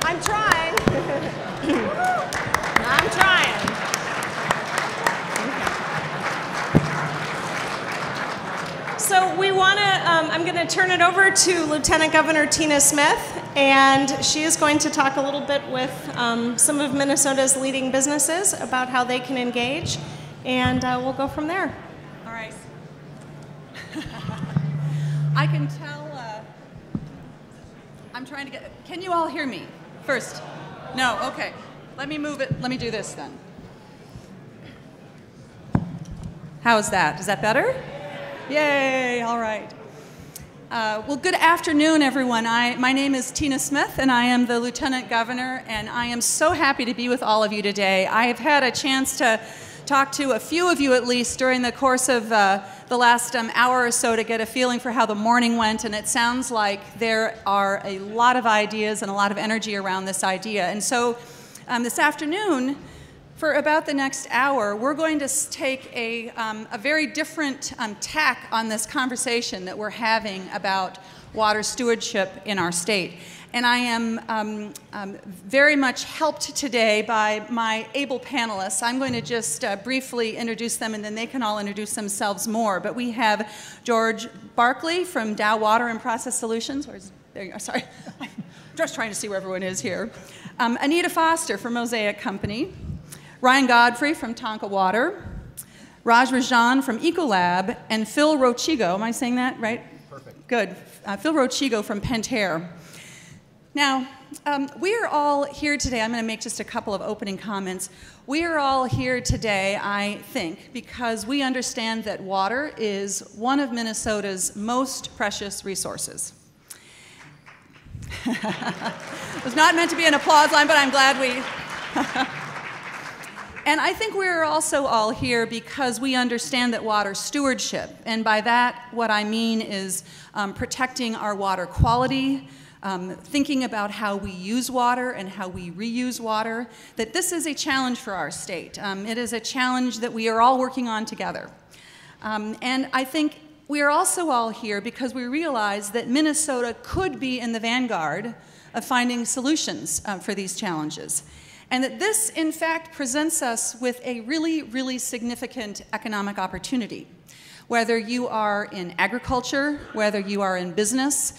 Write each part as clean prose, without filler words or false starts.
I'm trying. I'm trying. So we want to, I'm going to turn it over to Lieutenant Governor Tina Smith, and she is going to talk a little bit with some of Minnesota's leading businesses about how they can engage, and we'll go from there. All right. I can tell, I'm trying to get, can you all hear me first? No, okay. Let me move it, let me do this then. How's that? Is that better? Yay, all right. Well, good afternoon, everyone. My name is Tina Smith, and I am the Lieutenant Governor, and I am so happy to be with all of you today. I have had a chance to talk to a few of you at least during the course of the last hour or so to get a feeling for how the morning went, and it sounds like there are a lot of ideas and a lot of energy around this idea. And so this afternoon, for about the next hour, we're going to take a very different tack on this conversation that we're having about water stewardship in our state. And I am very much helped today by my able panelists. I'm going to just briefly introduce them, and then they can all introduce themselves more. But we have George Barclay from Dow Water and Process Solutions. There you go, sorry. I'm just trying to see where everyone is here. Anita Foster from Mosaic Company. Ryan Godfrey from Tonka Water. Rajan from Ecolab. And Phil Rolchigo, am I saying that right? Perfect. Good. Phil Rolchigo from Pentair. Now, we are all here today. I'm going to make just a couple of opening comments. We are all here today, I think, because we understand that water is one of Minnesota's most precious resources. It was not meant to be an applause line, but I'm glad we... And I think we're also all here because we understand that water stewardship, and by that what I mean is protecting our water quality, thinking about how we use water and how we reuse water, that this is a challenge for our state. It is a challenge that we are all working on together. And I think we are also all here because we realize that Minnesota could be in the vanguard of finding solutions for these challenges. And that this, in fact, presents us with a really, really significant economic opportunity. Whether you are in agriculture, whether you are in business,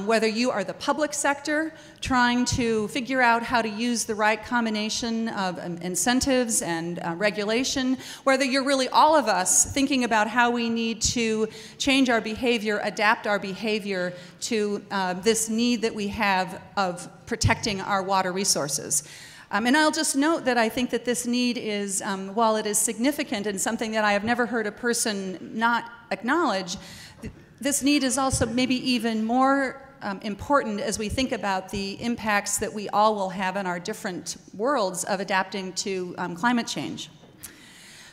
whether you are the public sector trying to figure out how to use the right combination of incentives and regulation, whether you're really all of us thinking about how we need to change our behavior, adapt our behavior to this need that we have of protecting our water resources. And I'll just note that I think that this need is, while it is significant and something that I have never heard a person not acknowledge, this need is also maybe even more important as we think about the impacts that we all will have in our different worlds of adapting to climate change.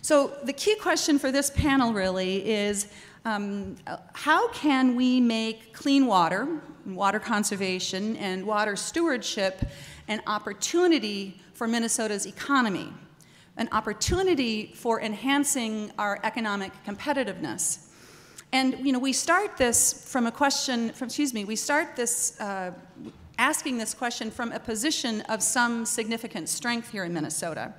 So the key question for this panel really is, how can we make clean water, water conservation, and water stewardship an opportunity for Minnesota's economy, an opportunity for enhancing our economic competitiveness? And we start this from a question, we start this asking this question from a position of some significant strength here in Minnesota.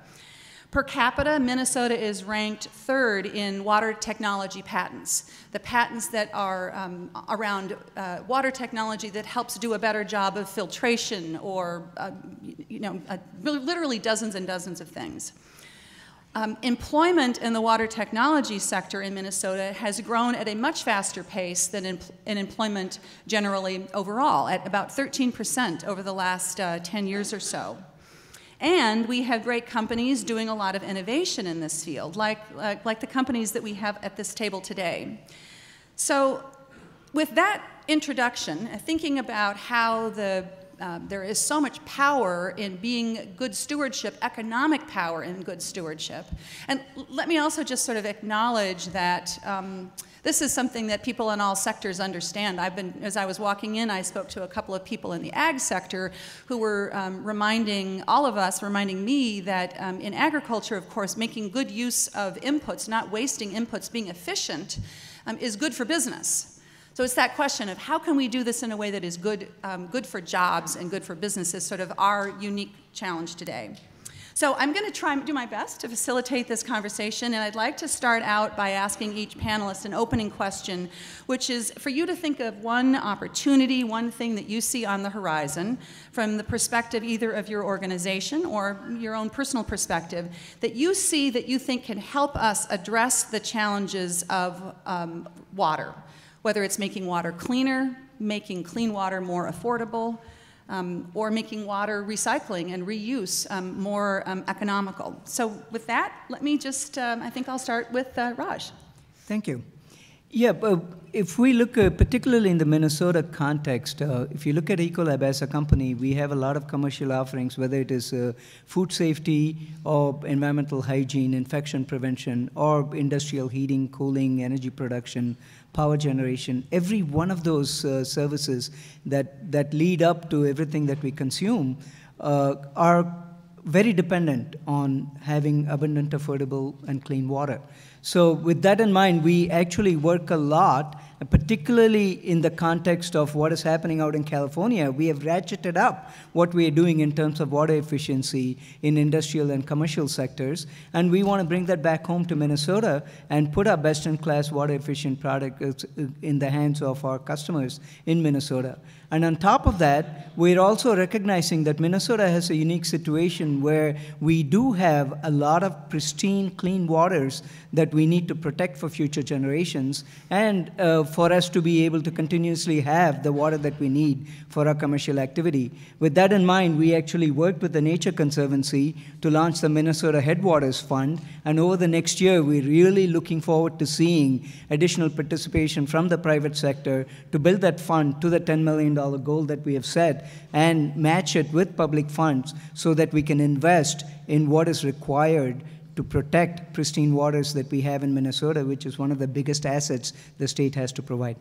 Per capita, Minnesota is ranked third in water technology patents, the patents that are around water technology that helps do a better job of filtration or, literally dozens and dozens of things. Employment in the water technology sector in Minnesota has grown at a much faster pace than in employment generally overall, at about 13% over the last 10 years or so. And we have great companies doing a lot of innovation in this field, like the companies that we have at this table today. So with that introduction, thinking about how there is so much power in being good stewardship, economic power in good stewardship. And let me also just sort of acknowledge that this is something that people in all sectors understand. As I was walking in, I spoke to a couple of people in the ag sector who were reminding me that in agriculture, of course, making good use of inputs, not wasting inputs, being efficient, is good for business. So it's that question of how can we do this in a way that is good, good for jobs and good for businesses, sort of our unique challenge today. So I'm going to try and do my best to facilitate this conversation, and I'd like to start out by asking each panelist an opening question, which is for you to think of one opportunity, one thing that you see on the horizon from the perspective either of your organization or your own personal perspective that you see that you think can help us address the challenges of water, whether it's making water cleaner, making clean water more affordable, or making water recycling and reuse more economical. So with that, let me just, I think I'll start with Raj. Thank you. Yeah, if we look particularly in the Minnesota context, if you look at Ecolab as a company, we have a lot of commercial offerings, whether it is food safety or environmental hygiene, infection prevention, or industrial heating, cooling, energy production, power generation. Every one of those services that lead up to everything that we consume are very dependent on having abundant, affordable, and clean water. So with that in mind, we actually work a lot, particularly in the context of what is happening out in California. We have ratcheted up what we are doing in terms of water efficiency in industrial and commercial sectors, and we want to bring that back home to Minnesota and put our best-in-class water-efficient products in the hands of our customers in Minnesota. And on top of that, we're also recognizing that Minnesota has a unique situation where we do have a lot of pristine, clean waters that we need to protect for future generations, and for us to be able to continuously have the water that we need for our commercial activity. With that in mind, we actually worked with the Nature Conservancy to launch the Minnesota Headwaters Fund, and over the next year, we're really looking forward to seeing additional participation from the private sector to build that fund to the $10 million goal that we have set and match it with public funds so that we can invest in what is required to protect pristine waters that we have in Minnesota, which is one of the biggest assets the state has to provide.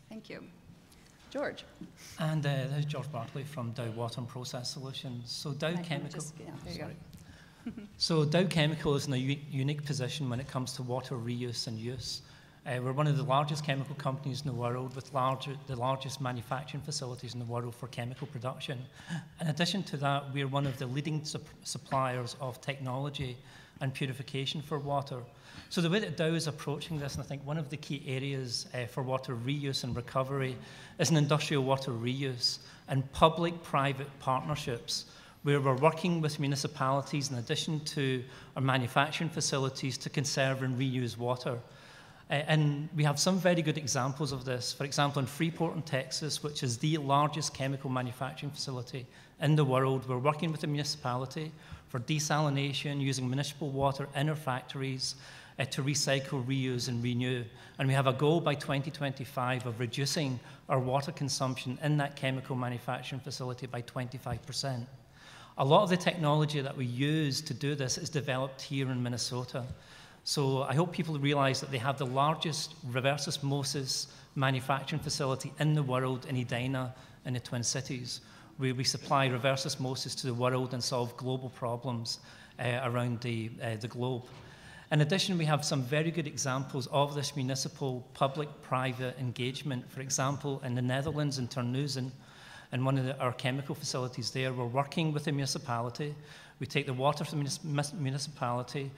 Thank you. George. And this is George Barclay from Dow Water and Process Solutions. So Dow Chemical. So Dow Chemical is in a unique position when it comes to water reuse and use. We're one of the largest chemical companies in the world with the largest manufacturing facilities in the world for chemical production. In addition to that, we're one of the leading suppliers of technology and purification for water. So the way that Dow is approaching this, and I think one of the key areas for water reuse and recovery is an industrial water reuse and public-private partnerships where we're working with municipalities in addition to our manufacturing facilities to conserve and reuse water. And we have some very good examples of this. For example, in Freeport in Texas, which is the largest chemical manufacturing facility in the world, we're working with the municipality for desalination, using municipal water in our factories to recycle, reuse, and renew. And we have a goal by 2025 of reducing our water consumption in that chemical manufacturing facility by 25%. A lot of the technology that we use to do this is developed here in Minnesota. So I hope people realize that they have the largest reverse osmosis manufacturing facility in the world in Edina in the Twin Cities, where we supply reverse osmosis to the world and solve global problems around the globe. In addition, we have some very good examples of this municipal public-private engagement. For example, in the Netherlands, in Terneuzen, in one of our chemical facilities there, we're working with the municipality. We take the water from the municipality,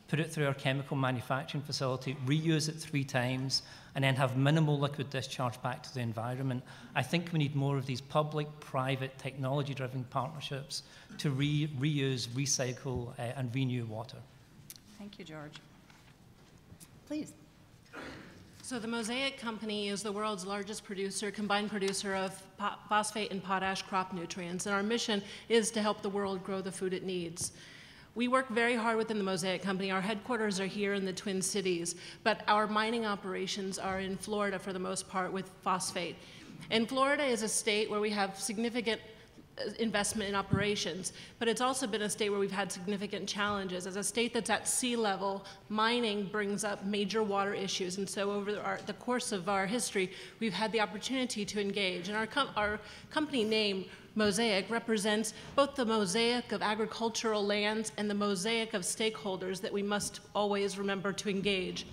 put it through our chemical manufacturing facility, reuse it 3 times, and then have minimal liquid discharge back to the environment. I think we need more of these public-private technology-driven partnerships to reuse, recycle, and renew water. Thank you, George. Please. So the Mosaic Company is the world's largest combined producer of phosphate and potash crop nutrients, and our mission is to help the world grow the food it needs. We work very hard within the Mosaic Company. Our headquarters are here in the Twin Cities, but our mining operations are in Florida for the most part with phosphate. And Florida is a state where we have significant investment in operations, but it's also been a state where we've had significant challenges. As a state that's at sea level, mining brings up major water issues, and so over the course of our history, we've had the opportunity to engage. And our company name, Mosaic, represents both the mosaic of agricultural lands and the mosaic of stakeholders that we must always remember to engage.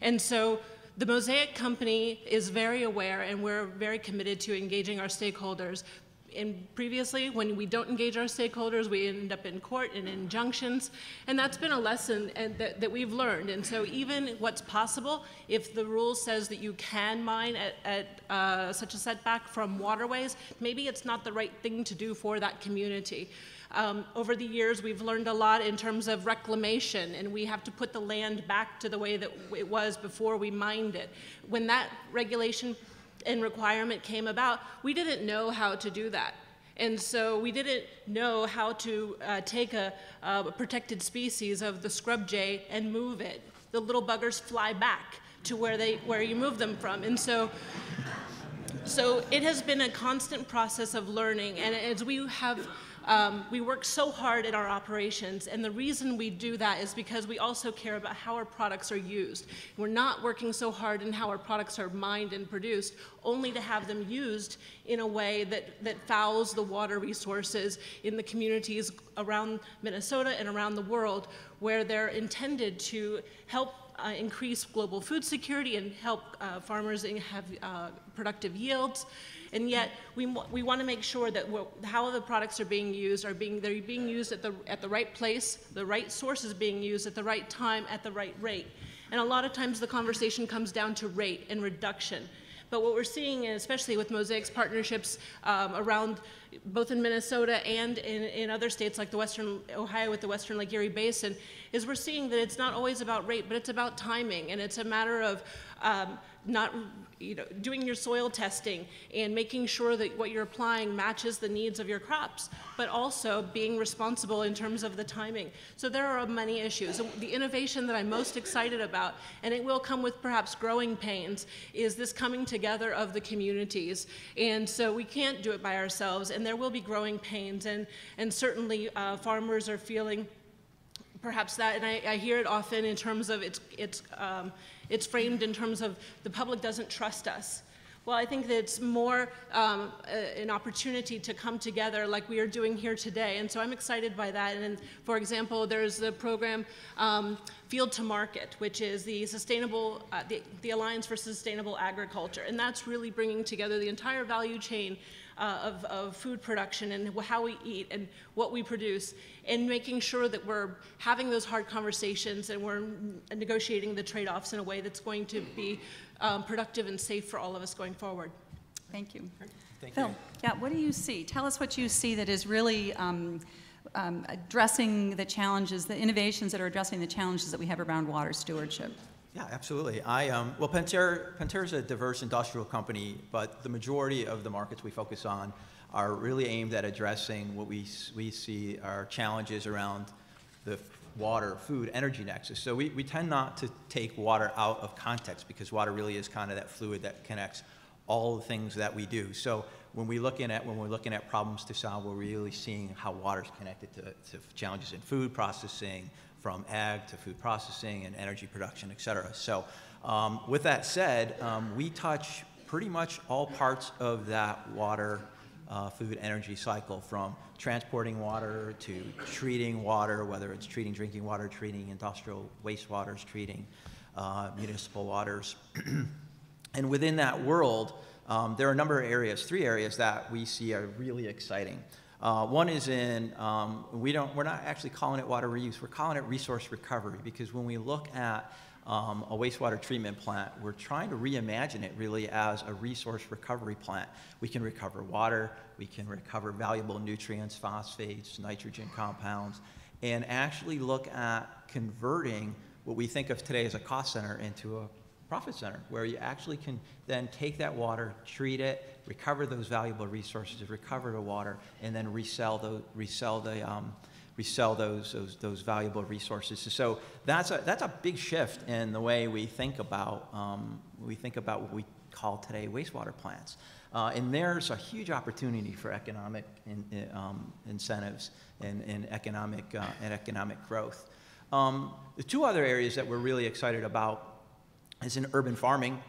And so the Mosaic Company is very aware, and we're very committed to engaging our stakeholders. And previously, when we don't engage our stakeholders, we end up in court and injunctions, and that's been a lesson that we've learned. And so even what's possible, if the rule says that you can mine at such a setback from waterways, maybe it's not the right thing to do for that community. Over the years, we've learned a lot in terms of reclamation, and we have to put the land back to the way that it was before we mined it. When that regulation and requirement came about, we didn't know how to do that. And so we didn't know how to take a protected species of the scrub jay and move it. The little buggers fly back to where you move them from. And so it has been a constant process of learning, and as we have we work so hard in our operations, and the reason we do that is because we also care about how our products are used. We're not working so hard in how our products are mined and produced, only to have them used in a way that fouls the water resources in the communities around Minnesota and around the world, where they're intended to help increase global food security and help farmers have productive yields. And yet, we want to make sure that how the products are being used they're being used at the right place, the right sources being used at the right time, at the right rate. And a lot of times the conversation comes down to rate and reduction. But what we're seeing, especially with Mosaic's partnerships around both in Minnesota and in other states like the Western Ohio with the Western Lake Erie Basin, is we're seeing that it's not always about rate, but it's about timing, and it's a matter of doing your soil testing and making sure that what you're applying matches the needs of your crops, but also being responsible in terms of the timing. So there are many issues. The innovation that I'm most excited about, and it will come with perhaps growing pains, is this coming together of the communities. And so we can't do it by ourselves, and there will be growing pains, and certainly farmers are feeling perhaps that, and I hear it often in terms of it's framed in terms of the public doesn't trust us. Well, I think that it's more an opportunity to come together like we are doing here today, and so I'm excited by that. And for example, there's the program Field to Market, which is the sustainable, the Alliance for Sustainable Agriculture, and that's really bringing together the entire value chain of food production and how we eat and what we produce, and making sure that we're having those hard conversations and we're negotiating the trade-offs in a way that's going to be productive and safe for all of us going forward. Thank you. Thank Phil, you. yeah, what do you see? Tell us what you see that is really addressing the challenges, the innovations that are addressing the challenges that we have around water stewardship. Yeah, absolutely. Well, Pentair is a diverse industrial company, but the majority of the markets we focus on are really aimed at addressing what we see are challenges around the water, food, energy nexus. So we tend not to take water out of context, because water really is kind of that fluid that connects all the things that we do. So when we're looking at problems to solve, we're really seeing how water is connected to challenges in food processing, from ag to food processing and energy production, et cetera. So with that said, we touch pretty much all parts of that water, food, energy cycle, from transporting water to treating water, whether it's treating drinking water, treating industrial wastewaters, treating municipal waters. And within that world, there are a number of areas, 3 areas that we see are really exciting. One is in, we're not actually calling it water reuse, we're calling it resource recovery, because when we look at a wastewater treatment plant, we're trying to reimagine it really as a resource recovery plant. We can recover water, we can recover valuable nutrients, phosphates, nitrogen compounds, and actually look at converting what we think of today as a cost center into a profit center, where you actually can then take that water, treat it, recover those valuable resources, recover the water, and then resell those valuable resources. So that's a big shift in the way we think about what we call today wastewater plants. And there's a huge opportunity for economic incentives and economic growth. The 2 other areas that we're really excited about is in urban farming.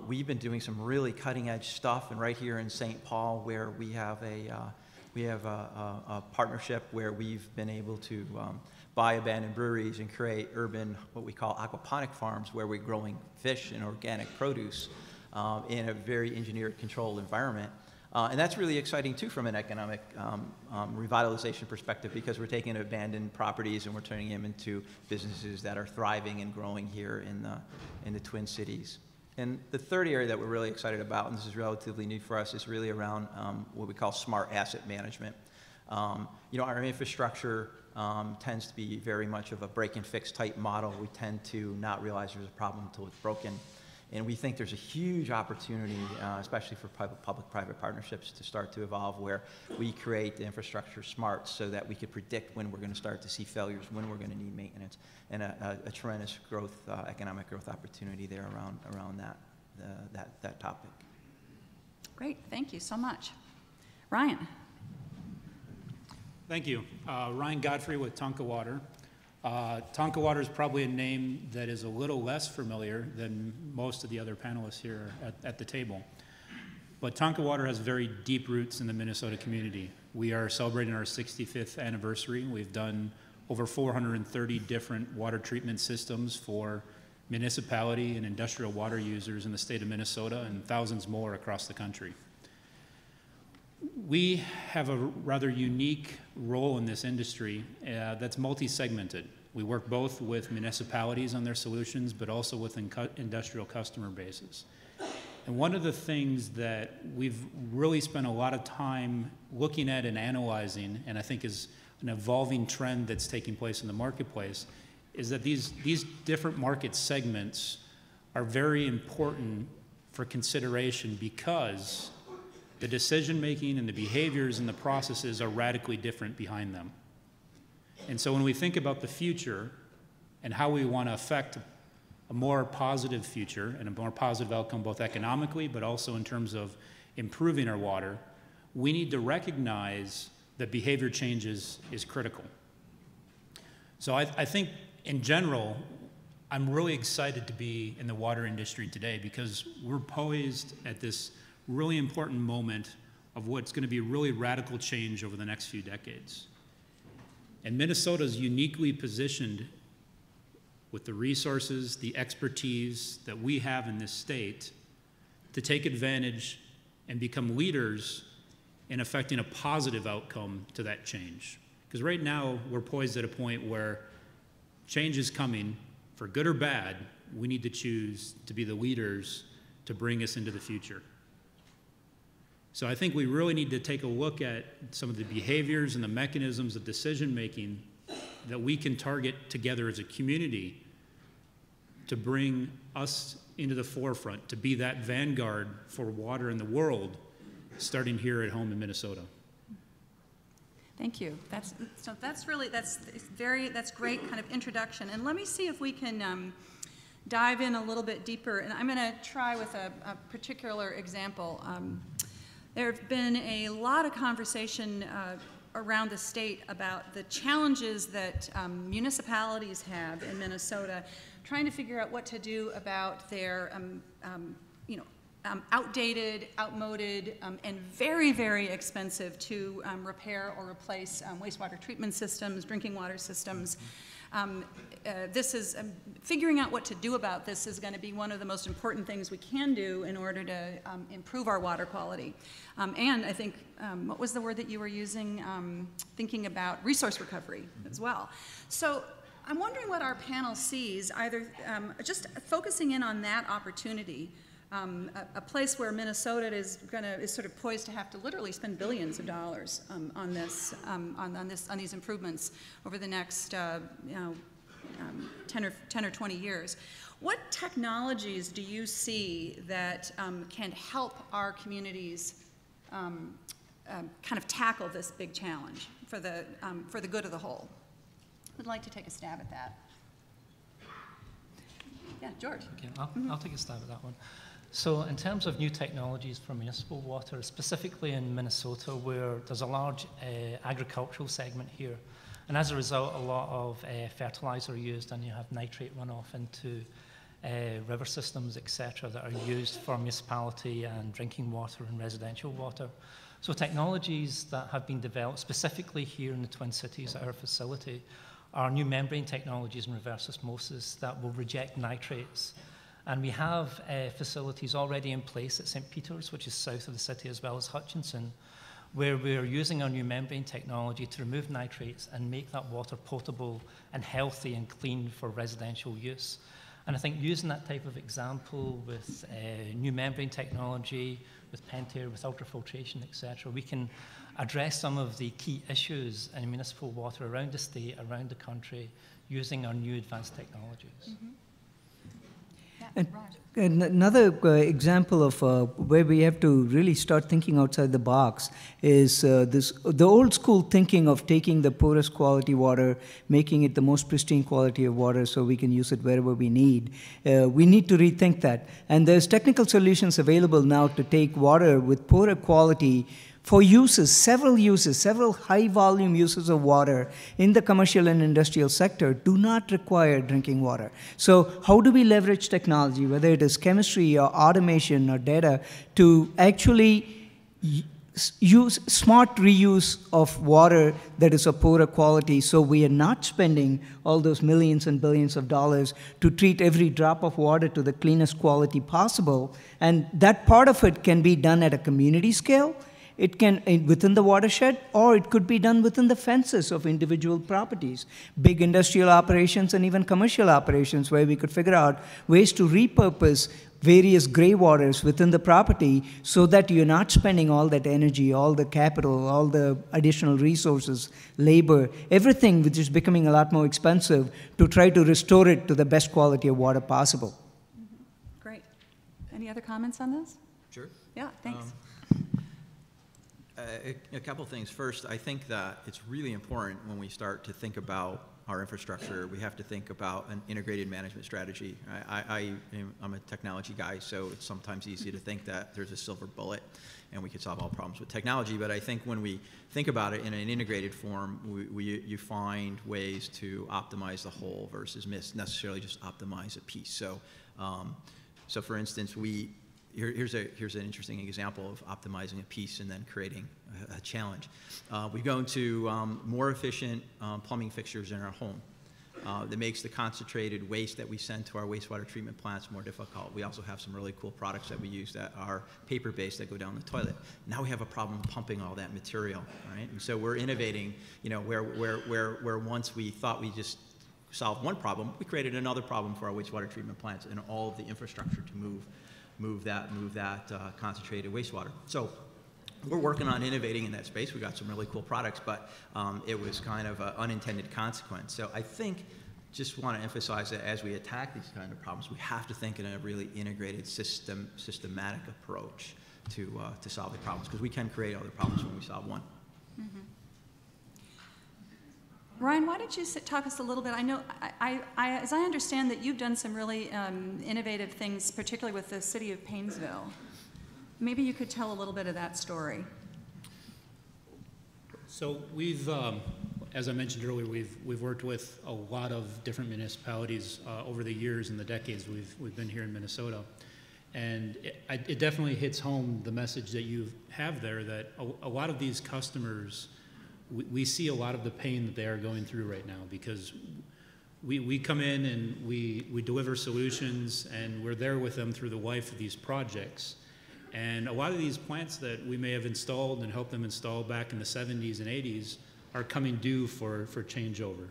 We've been doing some really cutting edge stuff, and right here in St. Paul, where we have We have a partnership where we've been able to buy abandoned breweries and create urban, what we call aquaponic farms, where we're growing fish and organic produce in a very engineered, controlled environment. And that's really exciting, too, from an economic revitalization perspective, because we're taking abandoned properties and we're turning them into businesses that are thriving and growing here in the Twin Cities. And the third area that we're really excited about, and this is relatively new for us, is really around what we call smart asset management. Our infrastructure tends to be very much of a break-and-fix type model. We tend to not realize there's a problem until it's broken. And we think there's a huge opportunity, especially for public-private partnerships, to start to evolve where we create the infrastructure smart so that we could predict when we're going to start to see failures, when we're going to need maintenance, and a tremendous growth, economic growth opportunity there around that topic. Great, thank you so much. Ryan. Thank you. Ryan Godfrey with Tonka Water. Tonka Water is probably a name that is a little less familiar than most of the other panelists here at the table. But Tonka Water has very deep roots in the Minnesota community. We are celebrating our 65th anniversary. We've done over 430 different water treatment systems for municipality and industrial water users in the state of Minnesota and thousands more across the country. We have a rather unique role in this industry that's multi-segmented. We work both with municipalities on their solutions, but also with industrial customer bases. And one of the things that we've really spent a lot of time looking at and analyzing, and I think is an evolving trend that's taking place in the marketplace, is that these different market segments are very important for consideration because the decision-making and the behaviors and the processes are radically different behind them. And so when we think about the future and how we want to affect a more positive future and a more positive outcome both economically but also in terms of improving our water, we need to recognize that behavior changes is critical. So I think in general, I'm really excited to be in the water industry today because we're poised at this really important moment of what's going to be really radical change over the next few decades. And Minnesota is uniquely positioned with the resources, the expertise that we have in this state to take advantage and become leaders in affecting a positive outcome to that change. Because right now, we're poised at a point where change is coming, for good or bad. We need to choose to be the leaders to bring us into the future. So I think we really need to take a look at some of the behaviors and the mechanisms of decision-making that we can target together as a community to bring us into the forefront, to be that vanguard for water in the world, starting here at home in Minnesota. Thank you. That's great kind of introduction. And let me see if we can dive in a little bit deeper. And I'm going to try with a particular example. There have been a lot of conversation around the state about the challenges that municipalities have in Minnesota, trying to figure out what to do about their outdated, outmoded, and very, very expensive to repair or replace wastewater treatment systems, drinking water systems. This is figuring out what to do about this is going to be one of the most important things we can do in order to improve our water quality. And I think, what was the word that you were using? Thinking about resource recovery as well. So I'm wondering what our panel sees, either just focusing in on that opportunity, a place where Minnesota is sort of poised to have to literally spend billions of dollars on these improvements over the next 10 or 20 years. What technologies do you see that can help our communities kind of tackle this big challenge for the good of the whole? Who'd like to take a stab at that? Yeah, George. Okay, I'll take a stab at that one. So in terms of new technologies for municipal water, specifically in Minnesota, where there's a large agricultural segment here, and as a result, a lot of fertilizer used, and you have nitrate runoff into river systems, etc., that are used for municipality and drinking water and residential water. So technologies that have been developed specifically here in the Twin Cities at our facility are new membrane technologies and reverse osmosis that will reject nitrates. And we have facilities already in place at St. Peter's, which is south of the city, as well as Hutchinson, where we're using our new membrane technology to remove nitrates and make that water potable and healthy and clean for residential use. And I think using that type of example with new membrane technology, with Pentair, with ultrafiltration, et cetera, we can address some of the key issues in municipal water around the state, around the country, using our new advanced technologies. Mm-hmm. And another example of where we have to really start thinking outside the box is the old school thinking of taking the poorest quality water, making it the most pristine quality of water so we can use it wherever we need. We need to rethink that. And there's technical solutions available now to take water with poorer quality for several high-volume uses of water in the commercial and industrial sector do not require drinking water. So how do we leverage technology, whether it is chemistry or automation or data, to actually use smart reuse of water that is of poorer quality so we are not spending all those millions and billions of dollars to treat every drop of water to the cleanest quality possible. And that part of it can be done at a community scale. It can within the watershed, or it could be done within the fences of individual properties, big industrial operations and even commercial operations, where we could figure out ways to repurpose various gray waters within the property so that you're not spending all that energy, all the capital, all the additional resources, labor, everything which is becoming a lot more expensive to try to restore it to the best quality of water possible. Mm-hmm. Great. Any other comments on this? Sure. Yeah, thanks. A couple things. First, I think that it's really important when we start to think about our infrastructure, we have to think about an integrated management strategy. I'm a technology guy, so it's sometimes easy to think that there's a silver bullet and we could solve all problems with technology. But I think when we think about it in an integrated form, you find ways to optimize the whole versus necessarily just optimize a piece. So, so for instance, here's an interesting example of optimizing a piece and then creating a challenge. We go into more efficient plumbing fixtures in our home. That makes the concentrated waste that we send to our wastewater treatment plants more difficult. We also have some really cool products that we use that are paper-based that go down the toilet. Now we have a problem pumping all that material, right? And so we're innovating, you know, where once we thought we just solved one problem, we created another problem for our wastewater treatment plants and all of the infrastructure to move that concentrated wastewater. So we're working on innovating in that space. We got some really cool products, but it was kind of an unintended consequence. So I think just want to emphasize that as we attack these kind of problems, we have to think in a really integrated systematic approach to solving problems, because we can create other problems when we solve one. Mm-hmm. Ryan, why don't you talk us a little bit? I know, as I understand that you've done some really innovative things, particularly with the city of Paynesville. Maybe you could tell a little bit of that story. So we've, as I mentioned earlier, we've worked with a lot of different municipalities over the years and the decades we've been here in Minnesota. And it definitely hits home the message that you have there, that a lot of these customers, we see a lot of the pain that they are going through right now, because we come in and we deliver solutions, and we're there with them through the life of these projects. And a lot of these plants that we may have installed and helped them install back in the 70s and 80s are coming due for changeover.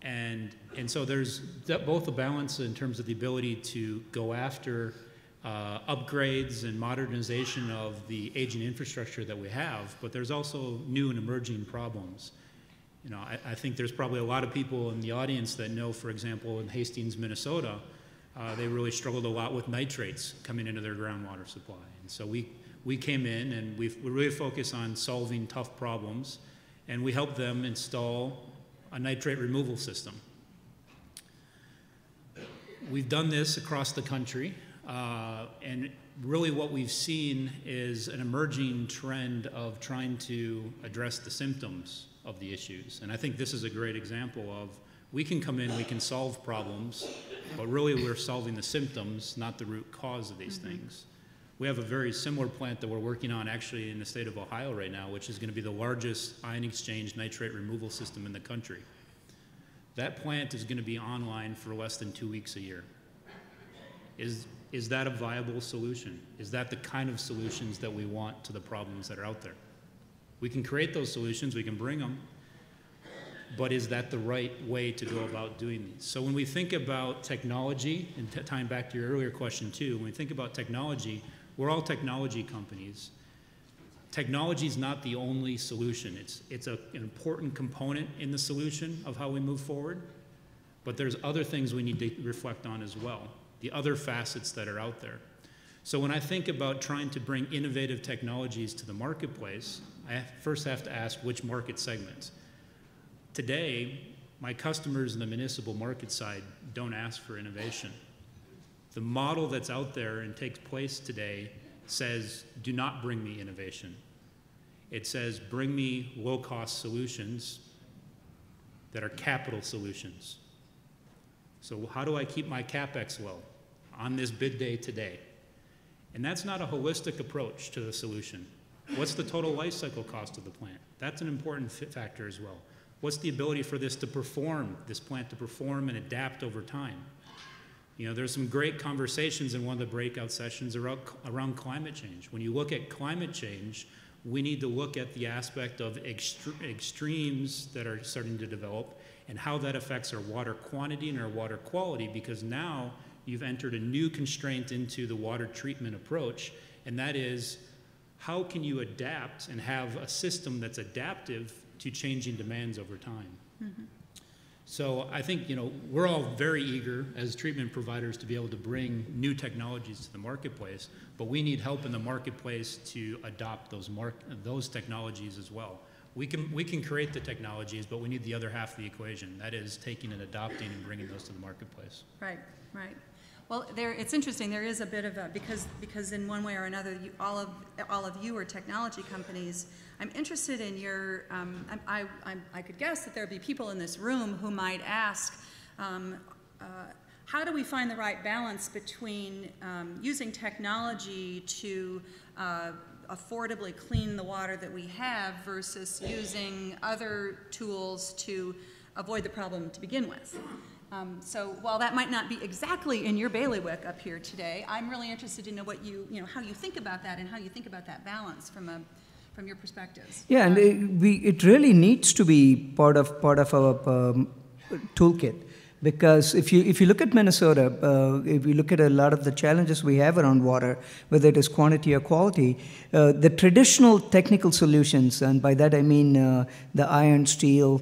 And so there's both a balance in terms of the ability to go after upgrades and modernization of the aging infrastructure that we have, but there's also new and emerging problems. You know, I think there's probably a lot of people in the audience that know, for example, in Hastings, Minnesota, they really struggled a lot with nitrates coming into their groundwater supply. And so we came in and we really focused on solving tough problems, and we helped them install a nitrate removal system. We've done this across the country, and really what we've seen is an emerging trend of trying to address the symptoms of the issues. And I think this is a great example of, we can come in, we can solve problems, but really we're solving the symptoms, not the root cause of these things. We have a very similar plant that we're working on actually in the state of Ohio right now, which is going to be the largest ion exchange nitrate removal system in the country. That plant is going to be online for less than 2 weeks a year. Is that a viable solution? Is that the kind of solutions that we want to the problems that are out there? We can create those solutions, we can bring them, but is that the right way to go about doing these? So when we think about technology, and tying back to your earlier question too, when we think about technology, we're all technology companies. Technology is not the only solution. It's an important component in the solution of how we move forward, but there's other things we need to reflect on as well, the other facets that are out there. So when I think about trying to bring innovative technologies to the marketplace, I first have to ask which market segments. Today, my customers in the municipal market side don't ask for innovation. The model that's out there and takes place today says, do not bring me innovation. It says, bring me low-cost solutions that are capital solutions. So how do I keep my CapEx low on this bid day today? And that's not a holistic approach to the solution. What's the total life cycle cost of the plant? That's an important factor as well. What's the ability for this plant to perform and adapt over time? You know, there's some great conversations in one of the breakout sessions around climate change. When you look at climate change, we need to look at the aspect of extremes that are starting to develop and how that affects our water quantity and our water quality, because now you've entered a new constraint into the water treatment approach, and that is, how can you adapt and have a system that's adaptive to changing demands over time? Mm-hmm. So I think, you know, we're all very eager as treatment providers to be able to bring new technologies to the marketplace, but we need help in the marketplace to adopt those technologies as well. We can create the technologies, but we need the other half of the equation. That is taking and adopting and bringing those to the marketplace. Right, right. Well, it's interesting. There is a bit of a, because in one way or another, all of you are technology companies. I'm interested in your, I could guess that there'd be people in this room who might ask, how do we find the right balance between using technology to affordably clean the water that we have versus using other tools to avoid the problem to begin with? So while that might not be exactly in your bailiwick up here today, I'm really interested to know what how you think about that and how you think about that balance from your perspectives. Yeah, and it really needs to be part of our toolkit, because if you look at Minnesota, if you look at a lot of the challenges we have around water, whether it is quantity or quality, the traditional technical solutions, and by that I mean the iron, steel,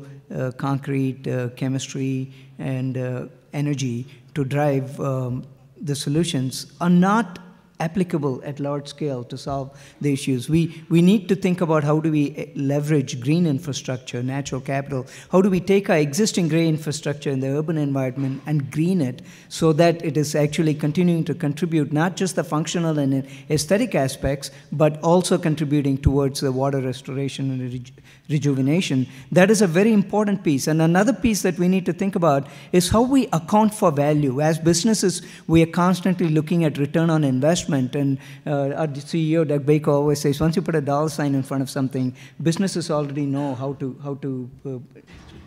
concrete, chemistry, and energy to drive the solutions are not applicable at large scale to solve the issues. We need to think about how do we leverage green infrastructure, natural capital. How do we take our existing grey infrastructure in the urban environment and green it so that it is actually continuing to contribute not just the functional and aesthetic aspects, but also contributing towards the water restoration and rejuvenation. That is a very important piece. And another piece that we need to think about is how we account for value. As businesses, we are constantly looking at return on investment. And our CEO, Doug Baker, always says, once you put a dollar sign in front of something, businesses already know how to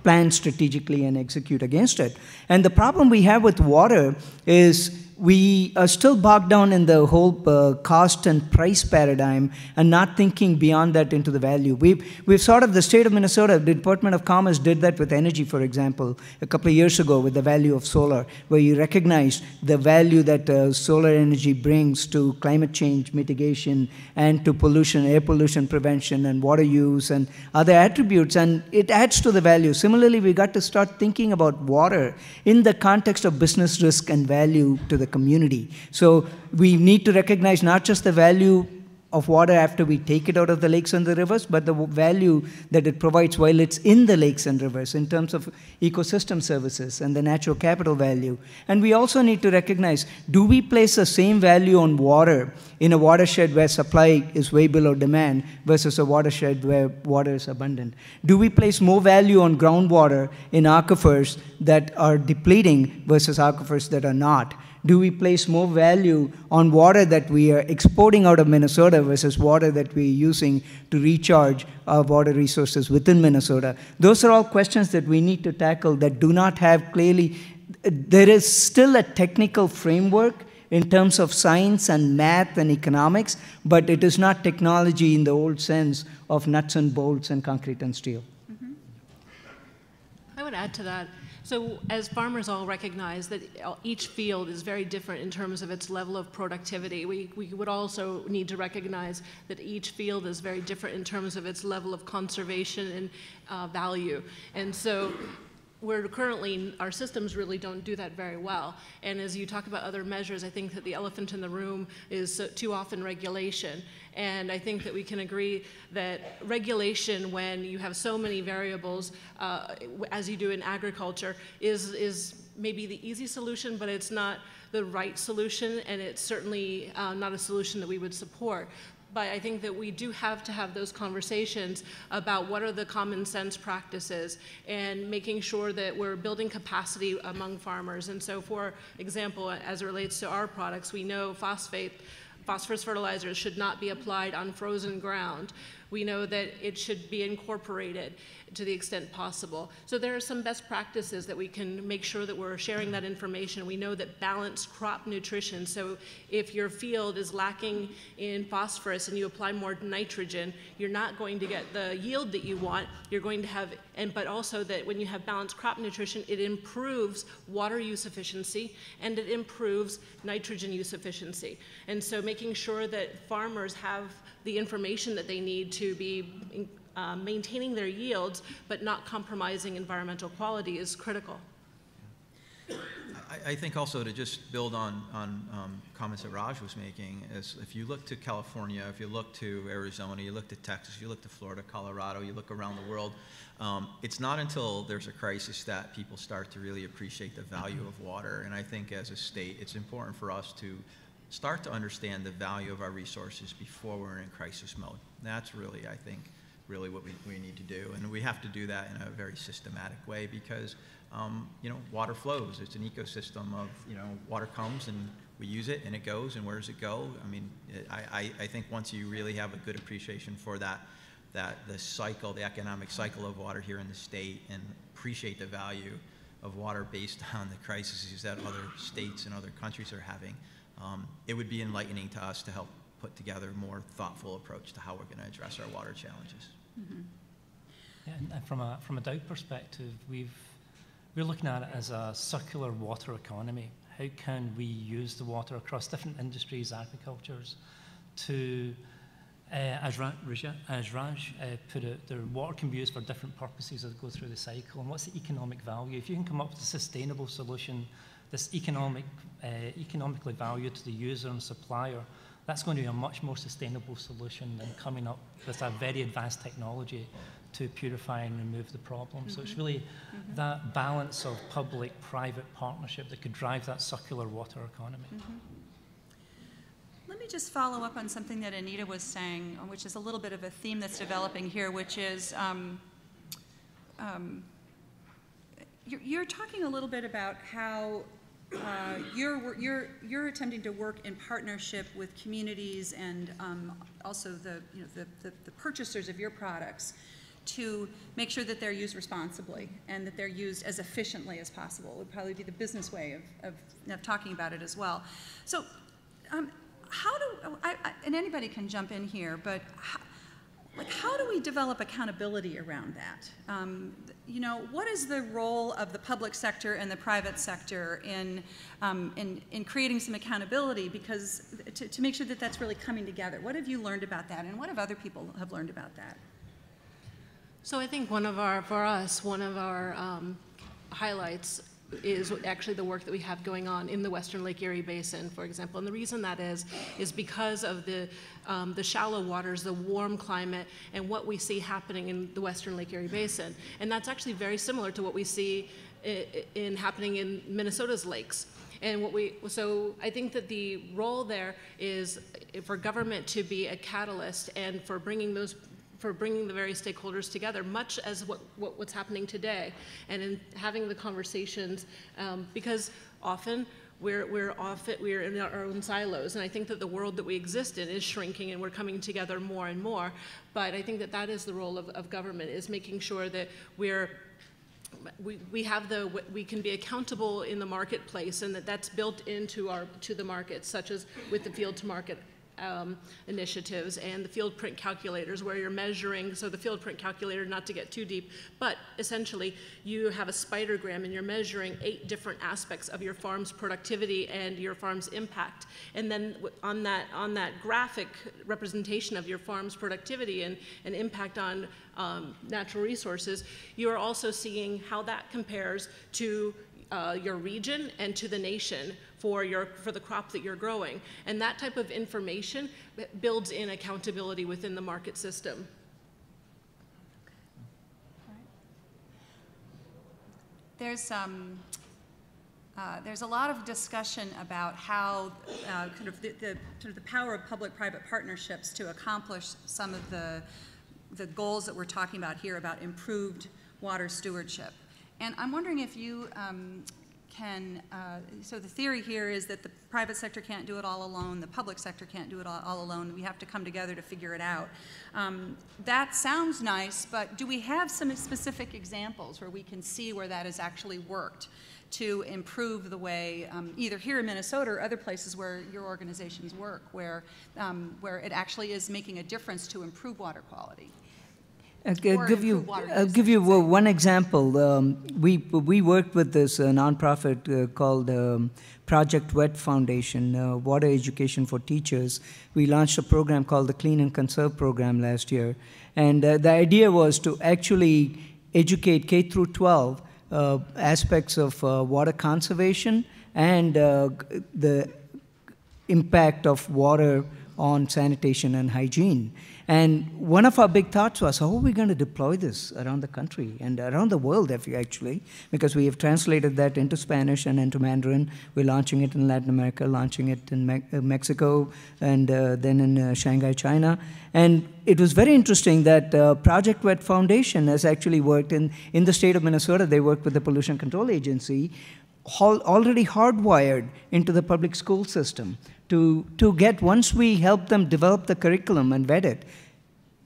plan strategically and execute against it. And the problem we have with water is we are still bogged down in the whole cost and price paradigm and not thinking beyond that into the value. We've sort of, the state of Minnesota, the Department of Commerce did that with energy, for example, a couple of years ago with the value of solar, where you recognize the value that solar energy brings to climate change mitigation and to pollution, air pollution prevention and water use and other attributes, and it adds to the value. Similarly, we got to start thinking about water in the context of business risk and value to the community. So we need to recognize not just the value of water after we take it out of the lakes and the rivers, but the value that it provides while it's in the lakes and rivers in terms of ecosystem services and the natural capital value. And we also need to recognize, do we place the same value on water in a watershed where supply is way below demand versus a watershed where water is abundant? Do we place more value on groundwater in aquifers that are depleting versus aquifers that are not? Do we place more value on water that we are exporting out of Minnesota versus water that we're using to recharge our water resources within Minnesota? Those are all questions that we need to tackle that do not have clearly. There is still a technical framework in terms of science and math and economics, but it is not technology in the old sense of nuts and bolts and concrete and steel. Mm-hmm. I would add to that. So as farmers all recognize that each field is very different in terms of its level of productivity, we would also need to recognize that each field is very different in terms of its level of conservation and value. And so our systems really don't do that very well. And as you talk about other measures, I think that the elephant in the room is too often regulation. And I think that we can agree that regulation, when you have so many variables, as you do in agriculture, is maybe the easy solution, but it's not the right solution, and it's certainly not a solution that we would support. But I think that we do have to have those conversations about what are the common sense practices and making sure that we're building capacity among farmers. And so, for example, as it relates to our products, we know phosphorus fertilizers should not be applied on frozen ground. We know that it should be incorporated to the extent possible. So there are some best practices that we can make sure that we're sharing that information. We know that balanced crop nutrition, so if your field is lacking in phosphorus and you apply more nitrogen, you're not going to get the yield that you want. You're going to have, but also that when you have balanced crop nutrition, it improves water use efficiency and it improves nitrogen use efficiency. And so making sure that farmers have the information that they need to be maintaining their yields, but not compromising environmental quality is critical. I think also to just build on comments that Raj was making, is if you look to California, if you look to Arizona, you look to Texas, you look to Florida, Colorado, you look around the world, it's not until there's a crisis that people start to really appreciate the value of water. And I think as a state, it's important for us to start to understand the value of our resources before we're in crisis mode. That's really, I think, really what we need to do. And we have to do that in a very systematic way because, water flows. It's an ecosystem of, water comes and we use it and it goes, and where does it go? I mean, I think once you really have a good appreciation for the cycle, the economic cycle of water here in the state, and appreciate the value of water based on the crises that other states and other countries are having, it would be enlightening to us to help put together a more thoughtful approach to how we're going to address our water challenges. Mm-hmm. Yeah, and from a Dow perspective, we're looking at it as a circular water economy. How can we use the water across different industries, agricultures, to, as Raj put it, the water can be used for different purposes as it goes through the cycle. And what's the economic value? If you can come up with a sustainable solution, this economically valued to the user and supplier, that's going to be a much more sustainable solution than coming up with a very advanced technology to purify and remove the problem. Mm-hmm. So it's really that balance of public-private partnership that could drive that circular water economy. Mm-hmm. Let me just follow up on something that Anita was saying, which is a little bit of a theme that's developing here, which is you're talking a little bit about how you're attempting to work in partnership with communities and also the purchasers of your products to make sure that they're used responsibly and that they're used as efficiently as possible. It would probably be the business way of talking about it as well. So how do, and anybody can jump in here, but how do we develop accountability around that? What is the role of the public sector and the private sector in creating some accountability, because to make sure that that's really coming together? What have you learned about that, and what have other people have learned about that? So I think one of our highlights is actually the work that we have going on in the Western Lake Erie Basin, for example. And the reason that is because of the shallow waters, the warm climate, and what we see happening in the Western Lake Erie Basin. And that's actually very similar to what we see happening in Minnesota's lakes. And so I think that the role there is for government to be a catalyst and for bringing the various stakeholders together, much as what's happening today, and in having the conversations, because often we're in our own silos, and I think that the world that we exist in is shrinking, and we're coming together more and more. But I think that that is the role of government, is making sure that we can be accountable in the marketplace, and that's built into the markets, such as with the field to market initiatives and the field print calculators, where you're measuring. So the field print calculator, not to get too deep, but essentially you have a spidergram and you're measuring 8 different aspects of your farm's productivity and your farm's impact. And then on that graphic representation of your farm's productivity and impact on natural resources, you are also seeing how that compares to your region and to the nation for the crop that you're growing. And that type of information builds in accountability within the market system. There's a lot of discussion about how the power of public-private partnerships to accomplish some of the goals that we're talking about here about improved water stewardship. And I'm wondering if you so the theory here is that the private sector can't do it all alone, the public sector can't do it all alone, we have to come together to figure it out. That sounds nice, but do we have some specific examples where we can see where that has actually worked to improve the way, either here in Minnesota or other places where your organizations work, where it actually is making a difference to improve water quality? I'll give you one example. We worked with this nonprofit called Project WET Foundation, Water Education for Teachers. We launched a program called the Clean and Conserve program last year. And the idea was to actually educate K through 12 aspects of water conservation and the impact of water on sanitation and hygiene. And one of our big thoughts was, how are we going to deploy this around the country and around the world, actually, because we have translated that into Spanish and into Mandarin. We're launching it in Latin America, launching it in Mexico, and then in Shanghai, China. And it was very interesting that Project WET Foundation has actually worked in the state of Minnesota. They worked with the Pollution Control Agency, already hardwired into the public school system to get, once we helped them develop the curriculum and vet it,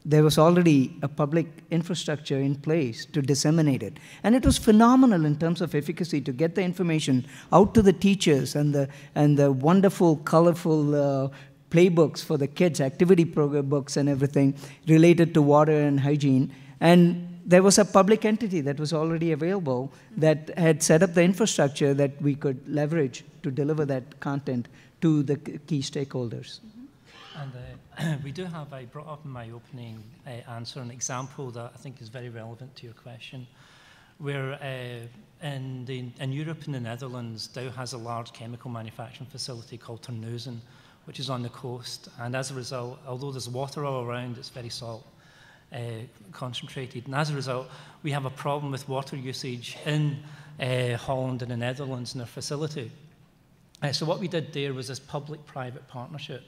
there was already a public infrastructure in place to disseminate it. And it was phenomenal in terms of efficacy to get the information out to the teachers and the wonderful, colorful playbooks for the kids, activity program books and everything related to water and hygiene. And there was a public entity that was already available that had set up the infrastructure that we could leverage to deliver that content to the key stakeholders. And we do have, I brought up in my opening answer, an example that I think is very relevant to your question, where in Europe and the Netherlands, Dow has a large chemical manufacturing facility called Terneuzen, which is on the coast. And as a result, although there's water all around, it's very salt concentrated. And as a result, we have a problem with water usage in Holland and the Netherlands in their facility. So what we did there was this public-private partnership.